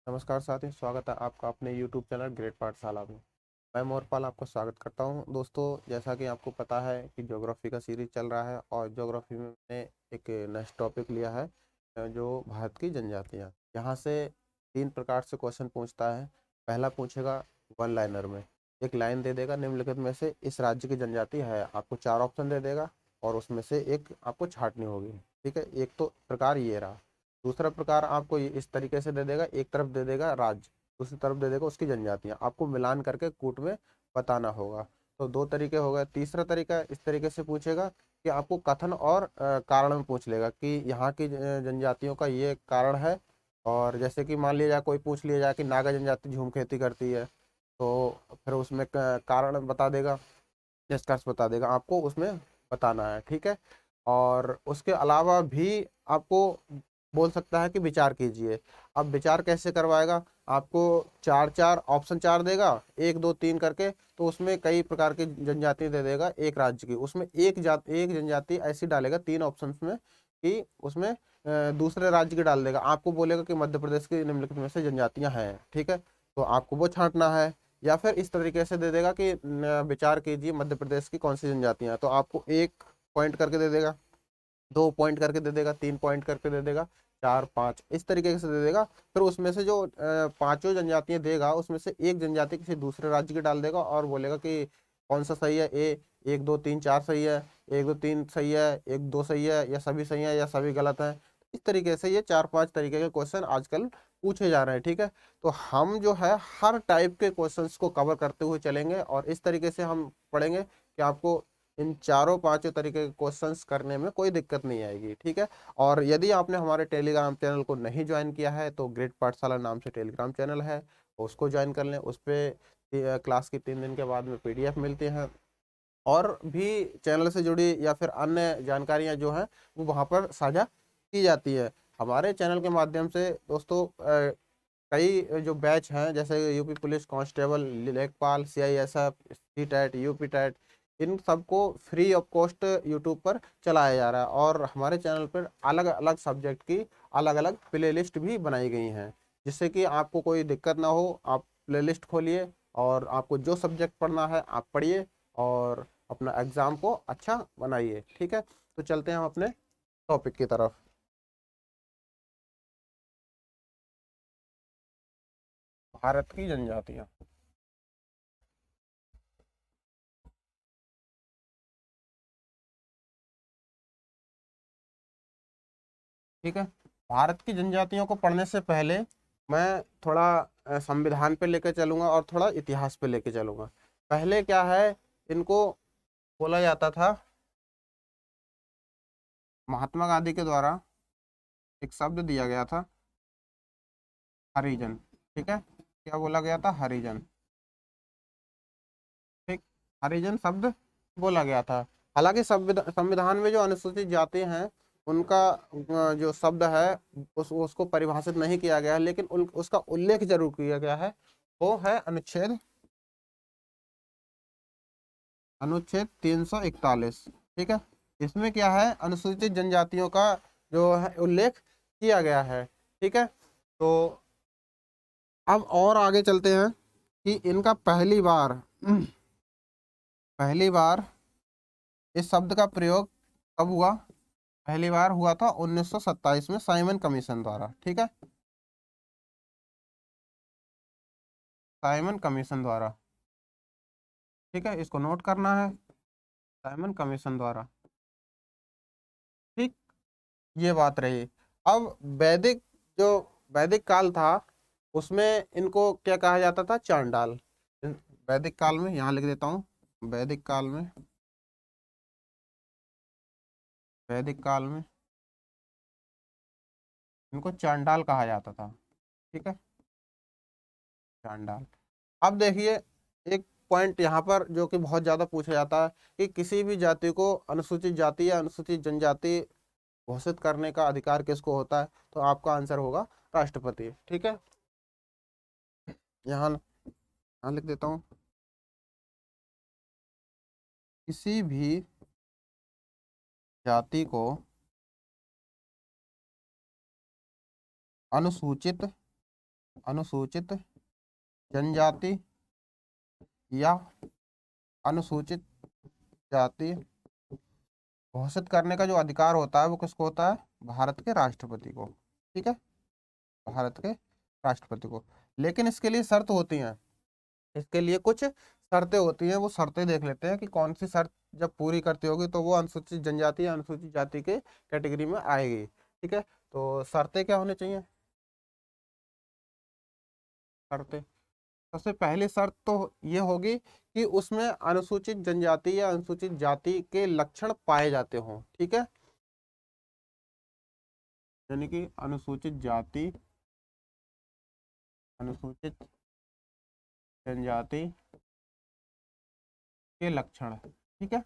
नमस्कार साथियों, स्वागत है आपका अपने YouTube चैनल ग्रेट पाठशाला में। मैं मोरपाल आपको स्वागत करता हूं। दोस्तों, जैसा कि आपको पता है कि ज्योग्राफी का सीरीज चल रहा है और ज्योग्राफी में मैंने एक नेक्स्ट टॉपिक लिया है जो भारत की जनजातियां। यहाँ से 3 प्रकार से क्वेश्चन पूछता है। पहला पूछेगा वन लाइनर में, एक लाइन दे देगा, निम्नलिखित में से इस राज्य की जनजाति है। आपको 4 ऑप्शन दे देगा और उसमें से एक आपको छांटनी होगी। ठीक है, एक तो प्रकार ये रहा। दूसरा प्रकार आपको इस तरीके से दे देगा, एक तरफ दे देगा राज्य, दूसरी तरफ दे देगा उसकी जनजातियां, आपको मिलान करके कूट में बताना होगा। तो 2 तरीके हो गए। तीसरा तरीका इस तरीके से पूछेगा कि आपको कथन और कारण में पूछ लेगा कि यहाँ की जनजातियों का ये कारण है। और जैसे कि मान लिया जाए, कोई पूछ लिया जाए कि नागा जनजाति झूम खेती करती है, तो फिर उसमें कारण बता देगा, निष्कर्ष बता देगा, आपको उसमें बताना है। ठीक है, और उसके अलावा भी आपको बोल सकता है कि विचार कीजिए। अब विचार कैसे करवाएगा, आपको चार चार ऑप्शन चार देगा, 1 2 3 करके। तो उसमें कई प्रकार की जनजाति दे देगा एक राज्य की, उसमें एक जनजाति ऐसी डालेगा 3 ऑप्शन में कि उसमें दूसरे राज्य की डाल देगा। आपको बोलेगा कि मध्य प्रदेश की निम्नलिखित में से जनजातियां हैं। ठीक है, तो आपको वो छांटना है। या फिर इस तरीके से दे देगा कि विचार कीजिए मध्य प्रदेश की कौन सी जनजातियां हैं, तो आपको 1 पॉइंट करके दे देगा, 2 पॉइंट करके दे देगा, 3 पॉइंट करके दे देगा, 4 5 इस तरीके से दे देगा। फिर उसमें से जो पांचों जनजातियां देगा उसमें से एक जनजाति किसी दूसरे राज्य की डाल देगा और बोलेगा कि कौन सा सही है। 1 2 3 4 सही है, 1 2 3 सही है, 1 2 सही है, या सभी सही है, या सभी गलत है। इस तरीके से ये 4 5 तरीके के क्वेश्चन आजकल पूछे जा रहे हैं। ठीक है, तो हम जो है हर टाइप के क्वेश्चंस को कवर करते हुए चलेंगे और इस तरीके से हम पढ़ेंगे कि आपको इन चारों पांचों तरीके के क्वेश्चंस करने में कोई दिक्कत नहीं आएगी। ठीक है, और यदि आपने हमारे टेलीग्राम चैनल को नहीं ज्वाइन किया है तो ग्रेट पाठशाला नाम से टेलीग्राम चैनल है, उसको ज्वाइन कर लें। उस पर क्लास की 3 दिन के बाद में PDF मिलती हैं और भी चैनल से जुड़ी या फिर अन्य जानकारियां जो हैं वो वहाँ पर साझा की जाती है। हमारे चैनल के माध्यम से दोस्तों कई जो बैच हैं, जैसे यूपी पुलिस कांस्टेबल, लेखपाल, CISF, CTET, यूपी टेट, इन सबको फ्री ऑफ कॉस्ट यूट्यूब पर चलाया जा रहा है। और हमारे चैनल पर अलग अलग सब्जेक्ट की अलग अलग प्लेलिस्ट भी बनाई गई हैं, जिससे कि आपको कोई दिक्कत ना हो। आप प्लेलिस्ट खोलिए और आपको जो सब्जेक्ट पढ़ना है आप पढ़िए और अपना एग्ज़ाम को अच्छा बनाइए। ठीक है, तो चलते हैं हम अपने टॉपिक की तरफ। भारत की जनजातियाँ। ठीक है, भारत की जनजातियों को पढ़ने से पहले मैं थोड़ा संविधान पे लेके चलूंगा और थोड़ा इतिहास पे लेके चलूंगा। पहले क्या है, इनको बोला जाता था, महात्मा गांधी के द्वारा एक शब्द दिया गया था, हरिजन। ठीक है, क्या बोला गया था, हरिजन। ठीक, हरिजन शब्द बोला गया था। हालांकि संविधान में जो अनुसूचित जाति हैं उनका जो शब्द है उसको परिभाषित नहीं किया गया है, लेकिन उसका उल्लेख जरूर किया गया है। वो है अनुच्छेद 341। ठीक है, इसमें क्या है, अनुसूचित जनजातियों का जो है उल्लेख किया गया है। ठीक है, तो अब और आगे चलते हैं कि इनका पहली बार इस शब्द का प्रयोग कब हुआ। पहली बार हुआ था 1927 में साइमन कमीशन द्वारा। ठीक है, साइमन कमीशन द्वारा। ठीक है, इसको नोट करना है, साइमन कमीशन द्वारा। ठीक, ये बात रही। अब वैदिक जो वैदिक काल था उसमें इनको क्या कहा जाता था, चांडाल। वैदिक काल में, यहाँ लिख देता हूँ, वैदिक काल में, वैदिक काल में इनको चांडाल कहा जाता था। ठीक है, चांडाल। अब देखिए, एक पॉइंट यहाँ पर जो कि बहुत ज्यादा पूछा जाता है कि किसी भी जाति को अनुसूचित जाति या अनुसूचित जनजाति घोषित करने का अधिकार किसको होता है, तो आपका आंसर होगा राष्ट्रपति। ठीक है, यहाँ यहाँ लिख देता हूँ, किसी भी जाति को अनुसूचित अनुसूचित जनजाति या अनुसूचित जाति घोषित करने का जो अधिकार होता है वो किसको होता है? भारत के राष्ट्रपति को। ठीक है, भारत के राष्ट्रपति को। लेकिन इसके लिए शर्त होती हैं, इसके लिए कुछ शर्तें होती हैं, वो शर्तें देख लेते हैं कि कौन सी शर्त जब पूरी करती होगी तो वो अनुसूचित जनजाति या अनुसूचित जाति के कैटेगरी में आएगी। ठीक है, तो शर्तें क्या होनी चाहिए? शर्तें, सबसे पहली शर्त तो ये होगी कि उसमें अनुसूचित जनजाति या अनुसूचित जाति के लक्षण पाए जाते हों। ठीक है, यानी कि अनुसूचित जाति, अनुसूचित जनजाति के लक्षण। ठीक है,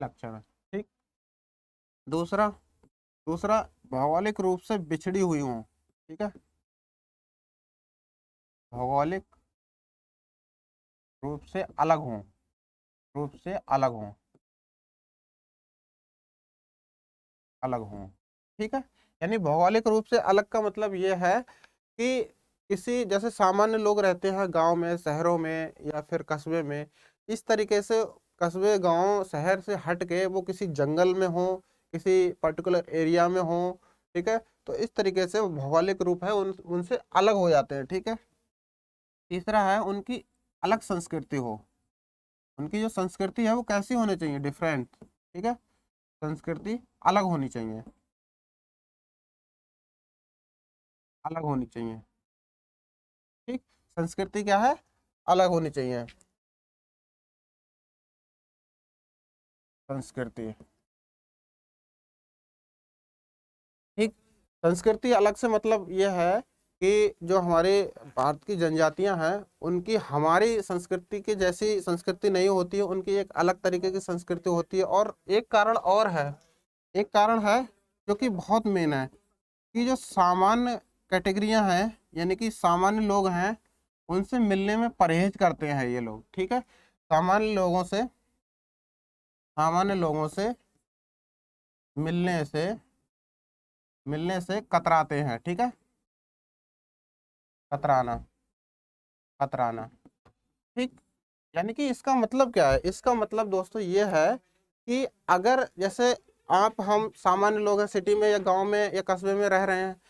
लक्षण। ठीक, दूसरा, दूसरा भौगोलिक रूप से बिछड़ी हुई हूँ। ठीक है, भौगोलिक रूप से अलग हूँ, रूप से अलग हूँ, अलग हूँ। ठीक है, यानी भौगोलिक रूप से अलग का मतलब ये है कि किसी, जैसे सामान्य लोग रहते हैं गांव में, शहरों में या फिर कस्बे में, इस तरीके से कस्बे गांव शहर से हट के वो किसी जंगल में हो, किसी पर्टिकुलर एरिया में हो। ठीक है, तो इस तरीके से वो भौगोलिक रूप है उनसे अलग हो जाते हैं। ठीक है, तीसरा है उनकी अलग संस्कृति हो, उनकी जो संस्कृति है वो कैसी होनी चाहिए? डिफरेंट। ठीक है, संस्कृति अलग होनी चाहिए, अलग होनी चाहिए। ठीक, संस्कृति क्या है? अलग होनी चाहिए, संस्कृति। ठीक, संस्कृति अलग से मतलब यह है कि जो हमारे भारत की जनजातियां हैं उनकी हमारी संस्कृति की जैसी संस्कृति नहीं होती है, उनकी एक अलग तरीके की संस्कृति होती है। और एक कारण और है, एक कारण है जो कि बहुत मेन है, कि जो सामान्य कैटेगरियां हैं, यानी कि सामान्य लोग हैं, उनसे मिलने में परहेज करते हैं ये लोग। ठीक है, सामान्य लोगों से, सामान्य लोगों से मिलने से, मिलने से कतराते हैं। ठीक है, कतराना, कतराना। ठीक, यानी कि इसका मतलब क्या है? इसका मतलब दोस्तों ये है कि अगर जैसे आप हम सामान्य लोग हैं, सिटी में या गांव में या कस्बे में रह रहे हैं,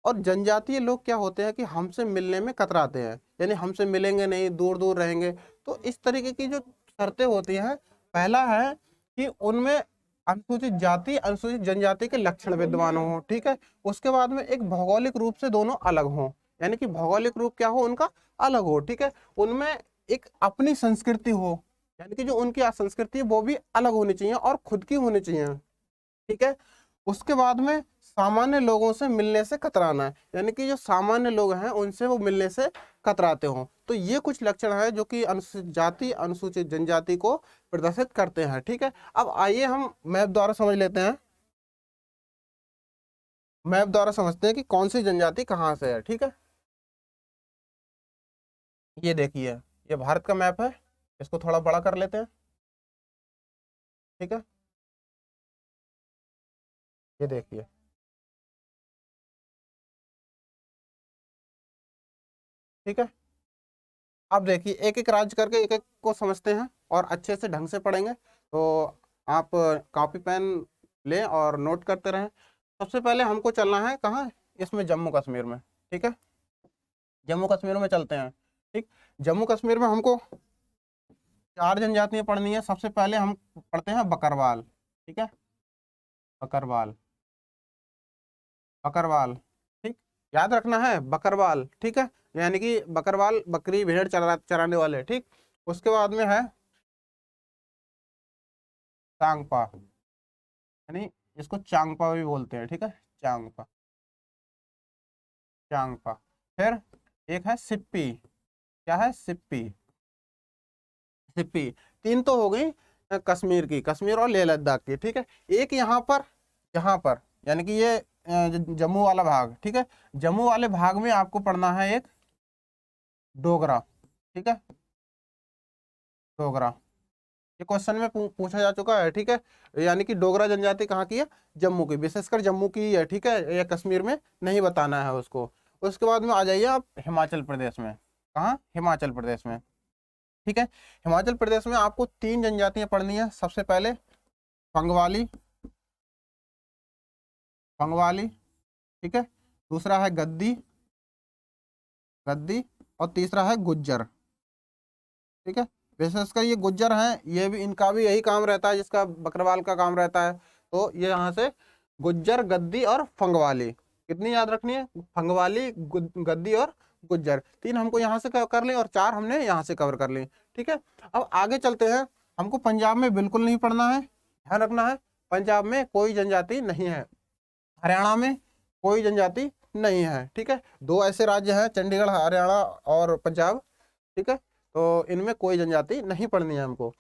और जनजातीय लोग क्या होते हैं कि हमसे मिलने में कतराते हैं, यानी हमसे मिलेंगे नहीं, दूर दूर रहेंगे। तो इस तरीके की जो शर्तें होती हैं, पहला है कि उनमें अनुसूचित जाति, अनुसूचित जनजाति के लक्षण विद्यमान हो। ठीक है, उसके बाद में एक भौगोलिक रूप से दोनों अलग हों, यानी कि भौगोलिक रूप क्या हो उनका? अलग हो। ठीक है, उनमें एक अपनी संस्कृति हो, यानी कि जो उनकी संस्कृति है वो भी अलग होनी चाहिए और खुद की होनी चाहिए। ठीक है, उसके बाद में सामान्य लोगों से मिलने से कतराना है, यानी कि जो सामान्य लोग हैं उनसे वो मिलने से कतराते हो। तो ये कुछ लक्षण है जो कि अनुसूचित जाति, अनुसूचित जनजाति को प्रदर्शित करते हैं। ठीक है, अब आइए हम मैप द्वारा समझ लेते हैं, मैप द्वारा समझते हैं कि कौन सी जनजाति कहाँ से है। ठीक है, ये देखिए, ये भारत का मैप है, इसको थोड़ा बड़ा कर लेते हैं। ठीक है, ये देखिए, ठीक है, अब देखिए एक एक राज्य करके एक एक को समझते हैं और अच्छे से ढंग से पढ़ेंगे। तो आप कॉपी पेन लें और नोट करते रहें। सबसे पहले हमको चलना है कहाँ? इसमें जम्मू कश्मीर में। ठीक है, जम्मू कश्मीर में चलते हैं। ठीक, जम्मू कश्मीर में हमको चार जनजातियां पढ़नी है। सबसे पहले हम पढ़ते हैं बकरवाल। ठीक है, बकरवाल, बकरवाल। ठीक, याद रखना है बकरवाल। ठीक है, यानी कि बकरवाल बकरी भेड़ चराने वाले। ठीक, उसके बाद में है चांगपा, यानी इसको चांगपा भी बोलते हैं। ठीक है, चांगपा, चांगपा। फिर एक है सिप्पी। क्या है? सिप्पी, सिप्पी। तीन तो हो गई कश्मीर की, कश्मीर और लेह लद्दाख की। ठीक है, एक यहाँ पर, यहाँ पर यानी कि ये जम्मू वाला भाग। ठीक है, जम्मू वाले भाग में आपको पढ़ना है एक डोगरा। ठीक है, डोगरा। ये क्वेश्चन में पूछा जा चुका है, ठीक है। यानी कि डोगरा जनजाति कहाँ की है, जम्मू की, विशेषकर जम्मू की है, ठीक है, या कश्मीर में नहीं बताना है उसको। उसके बाद में आ जाइए आप हिमाचल प्रदेश में। कहाँ, हिमाचल प्रदेश में, ठीक है। हिमाचल प्रदेश में आपको 3 जनजातियां पढ़नी है। सबसे पहले पंगवाली, पंगवाली, ठीक है। दूसरा है गद्दी, गद्दी, और तीसरा है गुज्जर, ठीक है। विशेषकर ये गुज्जर हैं, ये भी, इनका भी यही काम रहता है जिसका बकरवाल का काम रहता है। तो ये यहाँ से गुज्जर, गद्दी और फंगवाली, कितनी याद रखनी है, फंगवाली, गद्दी और गुज्जर, 3 हमको यहाँ से कर लें और 4 हमने यहाँ से कवर कर लें, ठीक है। अब आगे चलते हैं। हमको पंजाब में बिल्कुल नहीं पढ़ना है, ध्यान रखना है, पंजाब में कोई जनजाति नहीं है, हरियाणा में कोई जनजाति नहीं है, ठीक है। 2 ऐसे राज्य हैं, चंडीगढ़, हरियाणा और पंजाब, ठीक है। तो इनमें कोई जनजाति नहीं पढ़नी है हमको।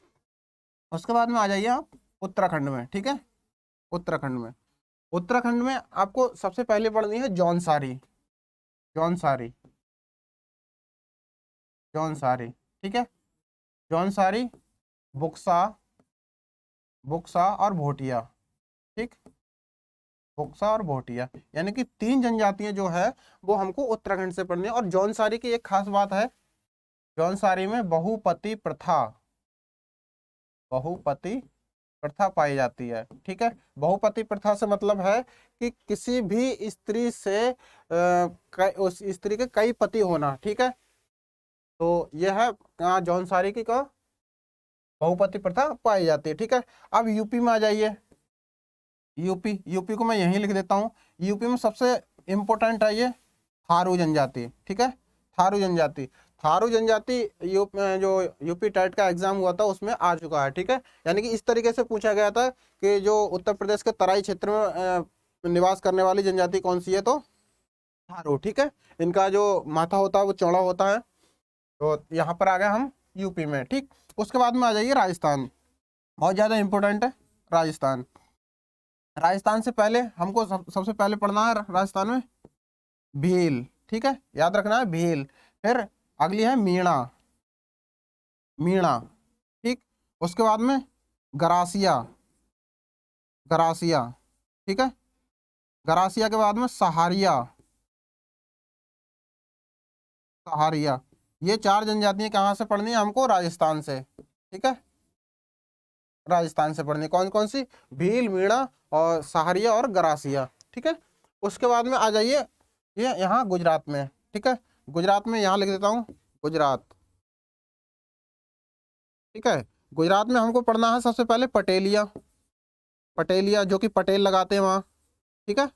उसके बाद में आ जाइए आप उत्तराखंड में, ठीक है। उत्तराखंड में, उत्तराखंड में आपको सबसे पहले पढ़नी है जौनसारी, जौनसारी, जौनसारी, ठीक है। जौनसारी, बुक्सा, बुक्सा और भोटिया, ठीक, बुक्सा और भोटिया, यानी कि 3 जनजातियां जो है वो हमको उत्तराखंड से पढ़नी है। और जौनसारी की एक खास बात है, जौनसारी में बहुपति प्रथा, बहुपति प्रथा पाई जाती है, ठीक है। बहुपति प्रथा से मतलब है कि किसी भी स्त्री से उस स्त्री के कई पति होना, ठीक है। तो यह है कहाँ, जौनसारी की का बहुपति प्रथा पाई जाती है, ठीक है। अब यूपी में आ जाइए। यूपी, यूपी को मैं यहीं लिख देता हूँ। यूपी में सबसे इंपॉर्टेंट है ये थारू जनजाति, ठीक है। थारू जनजाति, थारू जनजाति जो यूपी टेट का एग्जाम हुआ था उसमें आ चुका है, ठीक है। यानी कि इस तरीके से पूछा गया था कि जो उत्तर प्रदेश के तराई क्षेत्र में निवास करने वाली जनजाति कौन सी है, तो थारू, ठीक है। इनका जो माथा होता है वो चौड़ा होता है। तो यहाँ पर आ गए हम यूपी में, ठीक। उसके बाद में आ जाइए राजस्थान, बहुत ज़्यादा इंपॉर्टेंट है राजस्थान। राजस्थान से पहले हमको सबसे पहले पढ़ना है राजस्थान में भील, ठीक है, याद रखना है भील। फिर अगली है मीणा, मीणा, ठीक। उसके बाद में गरासिया, गरासिया, ठीक है। गरासिया के बाद में सहारिया, सहारिया। ये 4 जनजातियां कहाँ से पढ़नी है हमको, राजस्थान से, ठीक है। राजस्थान से पढ़नी, कौन कौन सी, भील, मीणा और सहारिया और गरासिया, ठीक है। उसके बाद में आ जाइए ये यहाँ गुजरात में, ठीक है। गुजरात में यहाँ लिख देता हूँ गुजरात, ठीक है। गुजरात में हमको पढ़ना है सबसे पहले पटेलिया, पटेलिया जो कि पटेल लगाते हैं वहाँ, ठीक है,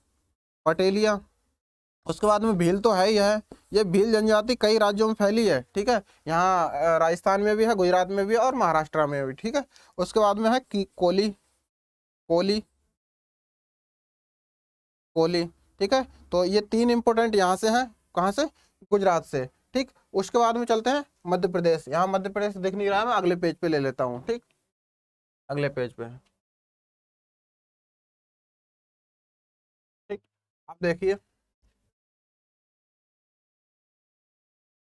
पटेलिया। उसके बाद में भील तो है ही है, ये भील जनजाति कई राज्यों में फैली है, ठीक है। यहाँ राजस्थान में भी है, गुजरात में भी है और महाराष्ट्र में भी, ठीक है। उसके बाद में है कि कोली, कोली, कोली, ठीक है। तो ये 3 इंपॉर्टेंट यहाँ से हैं, कहाँ से, गुजरात से, ठीक। उसके बाद में चलते हैं मध्य प्रदेश। यहाँ मध्य प्रदेश दिख नहीं रहा है, मैं अगले पेज पे ले लेता हूँ, ठीक, अगले पेज पे, ठीक। आप देखिए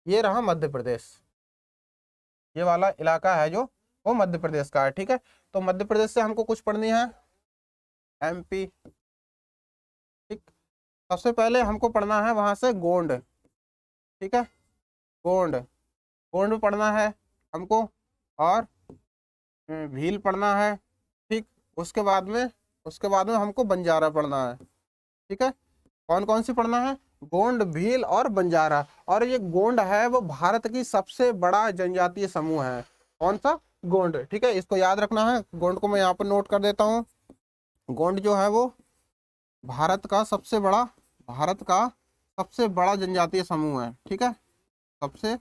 ये रहा मध्य प्रदेश, ये वाला इलाका है जो वो मध्य प्रदेश का है, ठीक है। तो मध्य प्रदेश से हमको कुछ पढ़नी है एमपी, ठीक। सबसे पहले हमको पढ़ना है वहां से गोंड, ठीक है, गोंड, गोंड पढ़ना है हमको, और भील पढ़ना है, ठीक। उसके बाद में, उसके बाद में हमको बंजारा पढ़ना है, ठीक है। कौन कौन सी पढ़ना है, गोंड, भील और बंजारा। और ये गोंड है वो भारत की सबसे बड़ा जनजातीय समूह है, कौन सा, गोंड, ठीक है। इसको याद रखना है, गोंड को मैं यहाँ पर नोट कर देता हूँ। गोंड जो है वो भारत का सबसे बड़ा, भारत का सबसे बड़ा जनजातीय समूह है, ठीक है, सबसे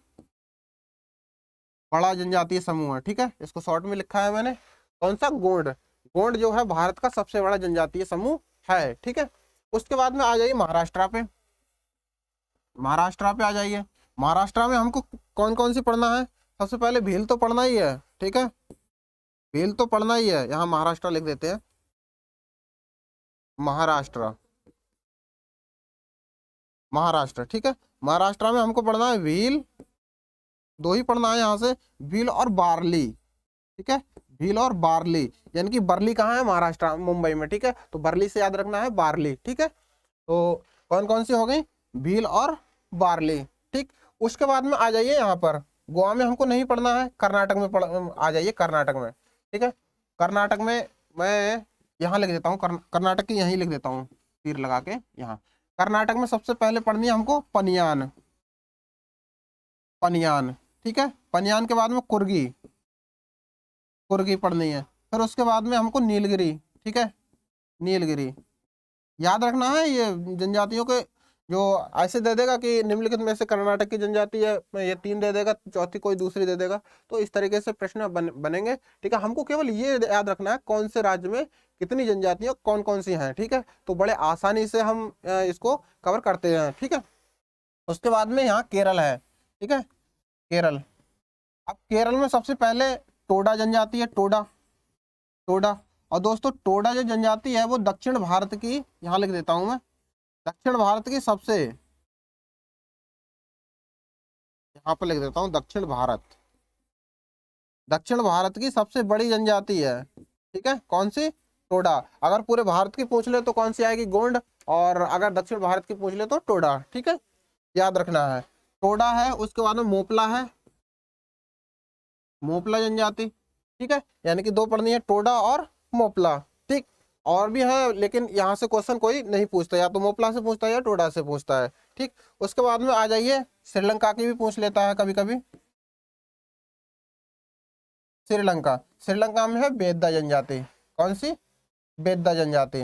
बड़ा जनजातीय समूह है, ठीक है। इसको शॉर्ट में लिखा है मैंने, कौन सा, गोंड। गोंड जो है भारत का सबसे बड़ा जनजातीय समूह है, ठीक है। उसके बाद में आ जाइए महाराष्ट्र पे, महाराष्ट्र पे आ जाइए। महाराष्ट्र में हमको कौन कौन सी पढ़ना है, सबसे पहले भील तो पढ़ना ही है, ठीक है, भील तो पढ़ना ही है। यहाँ महाराष्ट्र लिख देते हैं, महाराष्ट्र, महाराष्ट्र, ठीक है। महाराष्ट्र में हमको पढ़ना है भील, 2 ही पढ़ना है यहाँ से, भील और बार्ली, ठीक है, भील और बार्ली, यानी कि बर्ली कहाँ है, महाराष्ट्र मुंबई में, ठीक है। तो बर्ली से याद रखना है बार्ली, ठीक है। तो कौन कौन सी हो गई, भील और बार्ली, ठीक। उसके बाद में आ जाइए यहाँ पर, गोवा में हमको नहीं पढ़ना है, कर्नाटक में आ जाइए, कर्नाटक में, ठीक है। कर्नाटक में मैं यहाँ लिख देता हूँ, कर्नाटक की यहीं लिख देता हूँ तीर लगा के यहाँ। कर्नाटक में सबसे पहले पढ़नी है हमको पनियान, पनियान, ठीक है। पनियान के बाद में कुर्गी, कुर्गी पढ़नी है। फिर उसके बाद में हमको नीलगिरी, ठीक है, नीलगिरी। याद रखना है ये जनजातियों के, जो ऐसे दे देगा कि निम्नलिखित में से कर्नाटक की जनजाति है, ये 3 दे देगा, चौथी कोई दूसरी दे देगा, तो इस तरीके से प्रश्न बनेंगे, ठीक है। हमको केवल ये याद रखना है कौन से राज्य में कितनी जनजातियां कौन कौन सी हैं, ठीक है। तो बड़े आसानी से हम इसको कवर करते हैं, ठीक है। उसके बाद में यहाँ केरल है, ठीक है, केरल। अब केरल में सबसे पहले टोडा जनजाति है, टोडा, टोडा। और दोस्तों टोडा जो जनजाति है वो दक्षिण भारत की, यहाँ लिख देता हूं मैं, दक्षिण भारत की सबसे, यहाँ पर लिख देता हूँ दक्षिण भारत, दक्षिण भारत की सबसे बड़ी जनजाति है, ठीक है। कौन सी, टोडा। अगर पूरे भारत की पूछ ले तो कौन सी आएगी, गोंड। और अगर दक्षिण भारत की पूछ ले तो टोडा, ठीक है, याद रखना है। टोडा है, उसके बाद में मोपला है, मोपला जनजाति, ठीक है। यानी कि 2 पढ़नी है, टोडा और मोपला, ठीक। और भी है लेकिन यहाँ से क्वेश्चन कोई नहीं पूछता, या तो मोपला से पूछता है या टोडा से पूछता है, ठीक। उसके बाद में आ जाइए, श्रीलंका की भी पूछ लेता है कभी कभी, श्रीलंका। श्रीलंका में है बेद्दा जनजाति, कौन सी, बेद्दा जनजाति,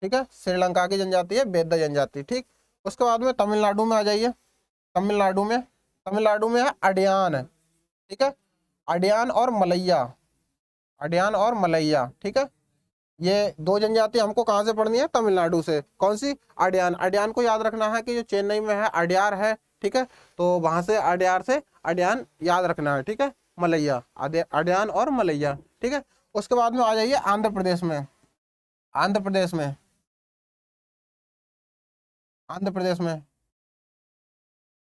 ठीक है। श्रीलंका की जनजाति है बेद्दा जनजाति, ठीक। उसके बाद में तमिलनाडु में आ जाइए, तमिलनाडु में, तमिलनाडु में है अडियान, ठीक है, अडियान और मलैया, अडियान और मलैया, ठीक है। ये 2 जनजाति हमको कहाँ से पढ़नी है, तमिलनाडु से। कौन सी, अडियान। अडियान को याद रखना है कि जो चेन्नई में है अड्यार है, ठीक है। तो वहां से अड्यार से अडियान याद रखना है, ठीक है। मलैया, अडियान और मलैया, ठीक है। उसके बाद में आ जाइए आंध्र प्रदेश में, आंध्र प्रदेश में, आंध्र प्रदेश में,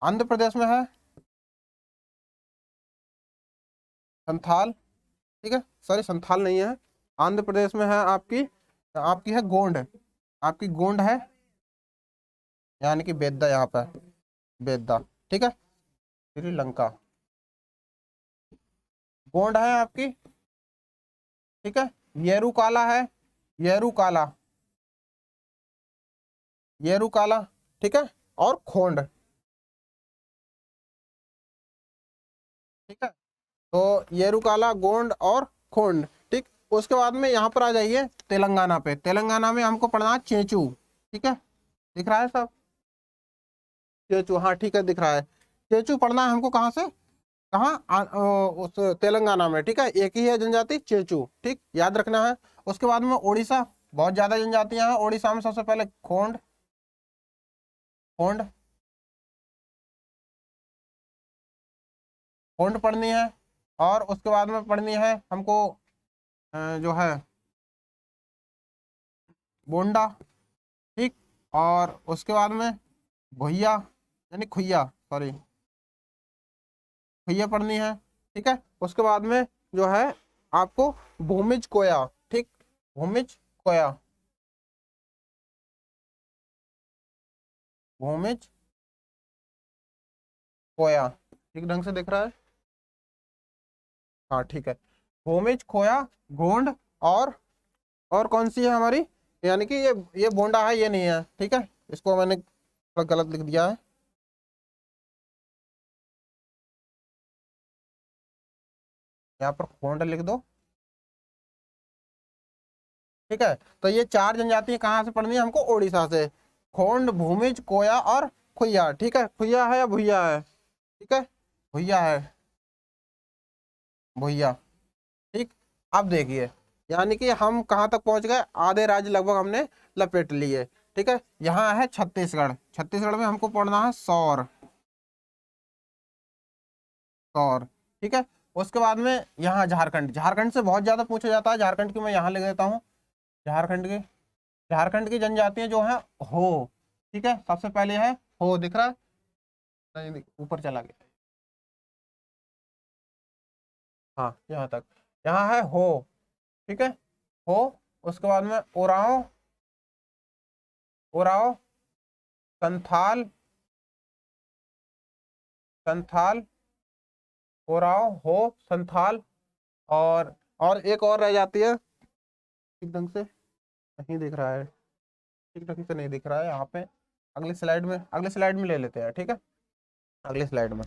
आंध्र प्रदेश में है संथाल, ठीक है, सॉरी संथाल नहीं है। आंध्र प्रदेश में है आपकी, आपकी है गोंड, आपकी गोंड है, यानी कि बेद्दा यहाँ पे, बेद्दा, ठीक है। श्रीलंका, गोंड है आपकी, ठीक है। येरू काला है, येरू काला, येरू काला, ठीक है। और खोंड, ठीक है। तो येरू काला, गोंड और खोंड, ठीक। उसके बाद में यहाँ पर आ जाइए तेलंगाना पे, तेलंगाना में हमको पढ़ना है चेंचू, ठीक है। दिख रहा है सब, चेंचू, हाँ ठीक है दिख रहा है। चेंचू पढ़ना है हमको कहाँ से, कहाँ, उस तेलंगाना में, ठीक है। एक ही है जनजाति चेंचू, ठीक, याद रखना है। उसके बाद में उड़ीसा, बहुत ज्यादा जनजातियां हैं उड़ीसा में। सबसे पहले खोंड, खोंड, खोंड पढ़नी है। और उसके बाद में पढ़नी है हमको जो है बोंडा, ठीक। और उसके बाद में भुइया, यानी खुइया, सॉरी, खुइया पढ़नी है, ठीक है। उसके बाद में जो है आपको भूमिज कोया, ठीक, भूमिज कोया, भूमिज कोया, ठीक ढंग से दिख रहा है, हाँ ठीक है। भूमिज खोया, गोंड, और कौन सी है हमारी, यानी कि ये बोंडा है, ये नहीं है, ठीक है। इसको मैंने थोड़ा गलत लिख दिया है, यहाँ पर खोंड लिख दो, ठीक है। तो ये 4 जनजातियां कहाँ से पढ़नी है हमको, उड़ीसा से। खोंड, भूमिज, कोया और खुइया, ठीक है। खुइया है या भुइया है, ठीक है, भुइया है, भुइया, ठीक। अब देखिए, यानी कि हम कहाँ तक पहुंच गए, आधे राज्य लगभग हमने लपेट लिए, ठीक है। यहाँ है छत्तीसगढ़, छत्तीसगढ़ में हमको पढ़ना है सौर, सौर, ठीक है। उसके बाद में यहाँ झारखंड, झारखंड से बहुत ज्यादा पूछा जाता है, झारखंड की मैं यहाँ लिख देता हूँ, झारखंड की, झारखंड की जनजातियां जो है हो, ठीक है। सबसे पहले है हो, दिख रहा है, नहीं ऊपर चला गया, हाँ यहाँ तक। यहाँ है हो, ठीक है, हो। उसके बाद में ओराव, ओराव, संथाल, संथाल, ओराव, हो, संथाल। और एक और रह जाती है, ठीक ढंग से नहीं दिख रहा है, ठीक ढंग से नहीं दिख रहा है यहाँ पे। अगली स्लाइड में, अगली स्लाइड में ले लेते हैं, ठीक है, अगली स्लाइड में।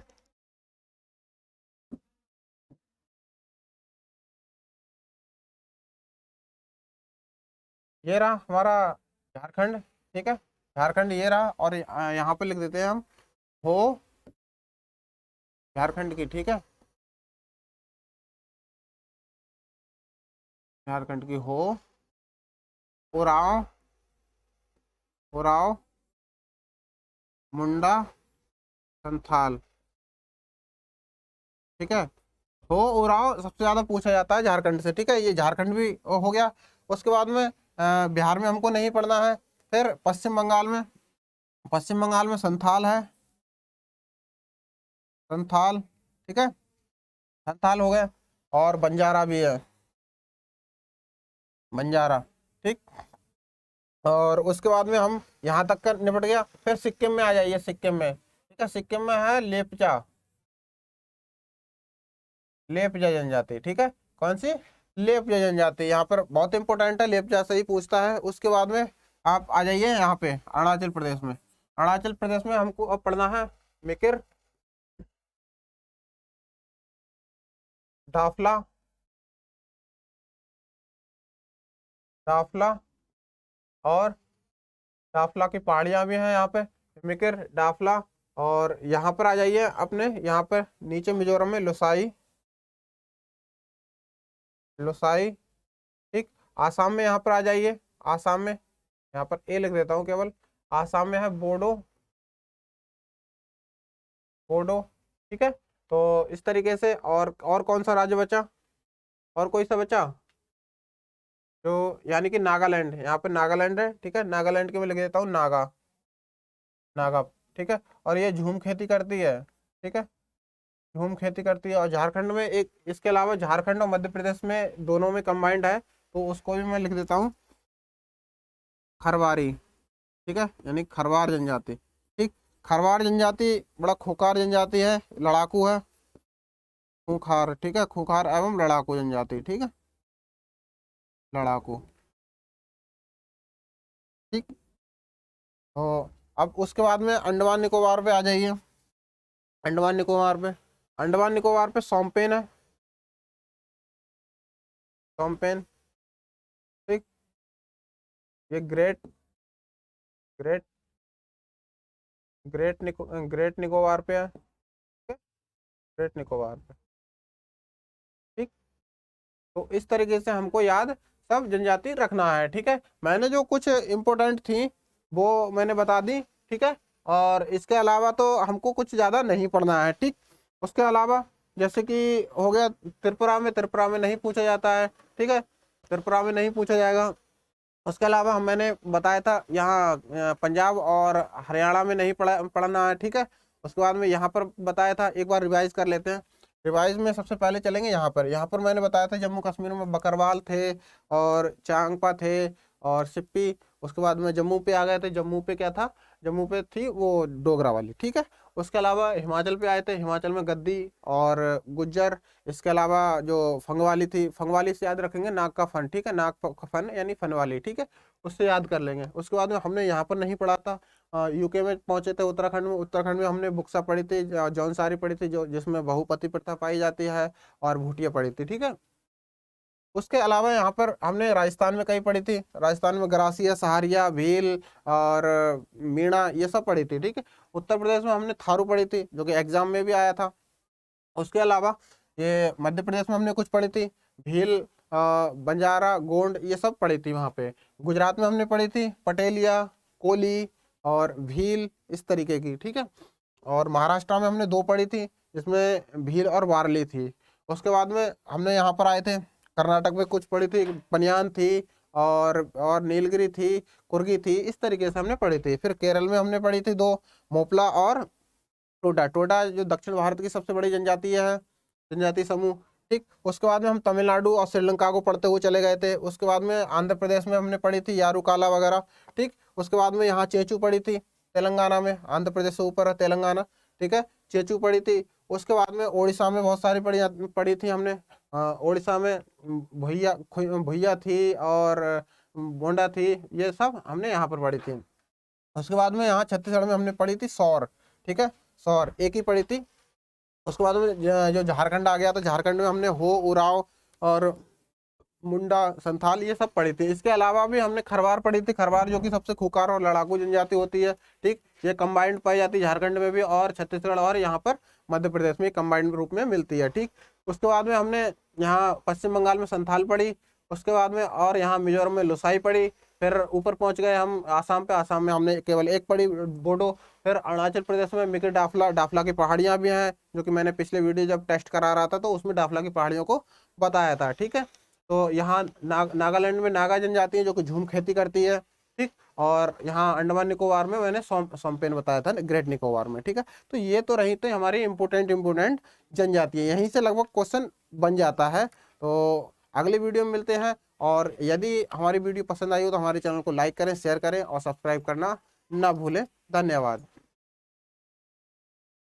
ये रहा हमारा झारखंड, ठीक है, झारखंड ये रहा। और यहाँ पे लिख देते हैं हम हो झारखंड की, ठीक है, झारखंड की हो, उरांव, उरांव, मुंडा, संथाल, ठीक है। हो उरांव सबसे ज्यादा पूछा जाता है झारखंड से, ठीक है, ये झारखंड भी हो गया। उसके बाद में बिहार में हमको नहीं पढ़ना है। फिर पश्चिम बंगाल में, पश्चिम बंगाल में संथाल है, संथाल, ठीक है, संथाल हो गया। और बंजारा भी है, बंजारा, ठीक। और उसके बाद में हम यहाँ तक का निपट गया। फिर सिक्किम में आ जाइए, सिक्किम में, ठीक है, सिक्किम में है लेपचा, लेपचा जनजाति, ठीक है, कौन सी, लेपचा जनजाति। यहाँ पर बहुत इंपॉर्टेंट है, लेपचा से ही पूछता है। उसके बाद में आप आ जाइए यहाँ पे अरुणाचल प्रदेश में, अरुणाचल प्रदेश में हमको अब पढ़ना है मेकिर, डाफला, डाफला, और डाफला की पहाड़ियाँ भी हैं यहाँ पे, मिकिर, डाफला। और यहाँ पर आ जाइए अपने, यहाँ पर नीचे मिजोरम में लोसाई, लोसाई, ठीक। आसाम में यहाँ पर आ जाइए, आसाम में, यहाँ पर ए लिख देता हूँ केवल। आसाम में है बोडो, बोडो, ठीक है। तो इस तरीके से। और कौन सा राज्य बचा, और कोई सा बचा जो, यानी कि नागालैंड, यहाँ पे नागालैंड है, ठीक है, नागालैंड के मैं लिख देता हूँ नागा, नागा, ठीक है। और ये झूम खेती करती है, ठीक है, झूम खेती करती है। और झारखंड में एक, इसके अलावा झारखंड और मध्य प्रदेश में दोनों में कंबाइंड है, तो उसको भी मैं लिख देता हूँ खरवारी, ठीक है, यानी खरवार जनजाति, ठीक। खरवार जनजाति बड़ा खूंखार जनजाति है, लड़ाकू है, खूंखार, ठीक है, खूंखार एवं लड़ाकू जनजाति, ठीक है, लड़ाकू, ठीक। तो अब उसके बाद में अंडमान निकोबार पे आ जाइए, अंडमान निकोबार पे, अंडमान निकोबार पे सोमपेन है, सोमपेन, ठीक। ये ग्रेट, ग्रेट, ग्रेट निकोबार पे है, ठीक है? ग्रेट निकोबार पे, ठीक। तो इस तरीके से हमको याद सब जनजाति रखना है, ठीक है। मैंने जो कुछ इम्पोर्टेंट थी वो मैंने बता दी, ठीक है। और इसके अलावा तो हमको कुछ ज़्यादा नहीं पढ़ना है, ठीक। उसके अलावा जैसे कि हो गया त्रिपुरा में, त्रिपुरा में नहीं पूछा जाता है, ठीक है, त्रिपुरा में नहीं पूछा जाएगा। उसके अलावा हम, मैंने बताया था यहाँ पंजाब और हरियाणा में नहीं पढ़ना है, ठीक है। उसके बाद में यहाँ पर बताया था, एक बार रिवाइज कर लेते हैं। रिवाइज में सबसे पहले चलेंगे यहाँ पर, यहाँ पर मैंने बताया था जम्मू कश्मीर में बकरवाल थे और चांगपा थे और सिप्पी। उसके बाद में जम्मू पे आ गए थे, जम्मू पे क्या था, जम्मू पे थी वो डोगरा वाली, ठीक है। उसके अलावा हिमाचल पे आए थे, हिमाचल में गद्दी और गुज्जर। इसके अलावा जो फंगवाली थी, फंगवाली से याद रखेंगे नाग का फन, ठीक है, नाग का फन यानी फनवाली, ठीक है, उससे याद कर लेंगे। उसके बाद में हमने यहाँ पर नहीं पढ़ा था, यूके में पहुंचे थे, उत्तराखंड में, उत्तराखंड में हमने बुक्सा पढ़ी थी, जौनसारी पढ़ी थी, जो जिसमें बहुपति प्रथा पाई जाती है, और भूटिया पढ़ी थी, ठीक है। उसके अलावा यहाँ पर हमने राजस्थान में कई पढ़ी थी, राजस्थान में गरासिया, सहारिया, भील और मीणा, ये सब पढ़ी थी, ठीक है। उत्तर प्रदेश में हमने थारू पढ़ी थी, जो कि एग्जाम में भी आया था। उसके अलावा ये मध्य प्रदेश में हमने कुछ पढ़ी थी, भील, बंजारा, गोंड, ये सब पढ़ी थी वहाँ पे। गुजरात में हमने पढ़ी थी पटेलिया, कोली और भील, इस तरीके की, ठीक है। और महाराष्ट्र में हमने दो पढ़ी थी, जिसमें भील और वारली थी। उसके बाद में हमने यहाँ पर आए थे, कर्नाटक में कुछ पढ़ी थी, पनियान थी और नीलगिरी थी, कुर्गी थी, इस तरीके से हमने पढ़ी थी। फिर केरल में हमने पढ़ी थी दो, मोपला और टोडा। टोडा जो दक्षिण भारत की सबसे बड़ी जनजातीय है, जनजाति समूह, ठीक। उसके बाद में हम तमिलनाडु और श्रीलंका को पढ़ते हुए चले गए थे। उसके बाद में आंध्र प्रदेश में हमने पढ़ी थी यारूकाला वगैरह। ठीक। उसके बाद में यहाँ चेचू पढ़ी थी तेलंगाना में, आंध्र प्रदेश से ऊपर है तेलंगाना। ठीक है, चेचू पढ़ी थी। उसके बाद में उड़ीसा में बहुत सारी पढ़ी थी हमने। उड़ीसा में भैया भैया थी और गोंडा थी, ये सब हमने यहाँ पर पढ़ी थी। उसके बाद में यहाँ छत्तीसगढ़ में हमने पढ़ी थी सौर। ठीक है, सौर एक ही पढ़ी थी। उसके बाद में जो झारखंड आ गया तो झारखंड में हमने हो, उराव और मुंडा, संथाल, ये सब पढ़ी थी। इसके अलावा भी हमने खरवार पढ़ी थी। खरवार जो कि सबसे खुकार और लड़ाकू जनजाति होती है। ठीक, ये कंबाइंड पाई जाती है झारखंड में भी और छत्तीसगढ़ और यहाँ पर मध्य प्रदेश में कंबाइंड रूप में मिलती है। ठीक। उसके बाद में हमने यहाँ पश्चिम बंगाल में संथाल पढ़ी। उसके बाद में और यहाँ मिजोरम में लुसाई पढ़ी। फिर ऊपर पहुंच गए हम आसाम पे। आसाम में हमने केवल एक पढ़ी, बोडो। फिर अरुणाचल प्रदेश में मिकिर डाफला, डाफला की पहाड़ियाँ भी हैं, जो कि मैंने पिछले वीडियो जब टेस्ट करा रहा था तो उसमें डाफला की पहाड़ियों को बताया था। ठीक है, तो यहाँ नागालैंड में नागा जनजाति है जो कि झूम खेती करती है। ठीक। और यहाँ अंडमान निकोबार में मैंने सोमपेन बताया था, ग्रेट निकोबार में। ठीक है, तो ये तो रही तो हमारी इंपोर्टेंट जनजाति है, यहीं से लगभग क्वेश्चन बन जाता है। तो अगले वीडियो में मिलते हैं। और यदि हमारी वीडियो पसंद आई हो तो हमारे चैनल को लाइक करें, शेयर करें और सब्सक्राइब करना ना भूलें। धन्यवाद।